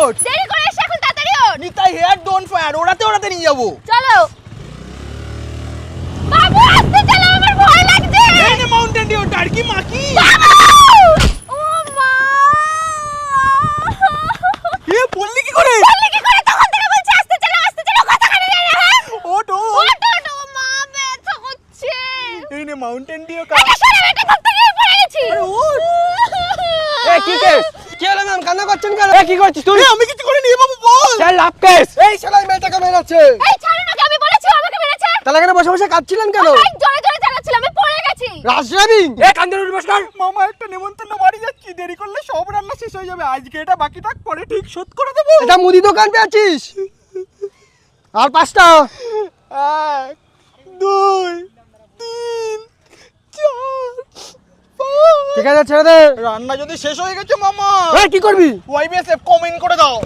ওঠ। দেরি করে এসে এখন তাড়াতাড়ি ওঠ। নিতাই হেয়ার ডোন্ট ফায়ার, ওড়াতে নিয়ে যাবো। চলো বাবু, আস্তে চালাও, আমার ভয় লাগছে। এই নে মাউন্টেন ডিউ, টার্কি মাকি। ও মা, এ বললি কি করে? বললি কি করে? তখন থেকে বলছি আস্তে চালাও, কথা কানে যায় না। হ্যাঁ ওঠ ওঠ। ওঠ, ও মা ব্যথা করছে। এই নে মাউন্টেন ডিউ। এটা সরে, এটা ধরতে গিয়ে পড়ে গেছি। এ কি কেস? কি হলো ম্যাম, কান্না করছেন কেন? এ কি করছিস তুই? আমি কিছু করে নিয়ে বাবু, বল। স্যার লাভ কেস। এই শালাই মেয়েটাকে মেরেছে। এই ছাড়ো না, আমি বলেছি ও আমাকে মেরেছে। তাহলে এখানে বসে বসে কাঁদছিলেন কেন? আমি জোরে জোরে চালাচ্ছিলাম, আমি পড়ে গেছি। রাজরাবিং। এ কান্দুর নমস্কার। মামা একটা নেমন্তন্ন বাড়ি যাচ্ছি, দেরি করলে সব রান্না শেষ হয়ে যাবে। আজকে এটা বাকি থাক, পরে ঠিক শোধ করে দেবো। এটা মুদি দোকান পেয়েছিস? আর 5টা। 1 2 3 4 5। ঠিক আছে ছেড়ে দে। রান্না যদি শেষ হয়ে গেছে মামা, এ কি করবি? ওয়াইবিএসএফ কমেন্ট করে দাও।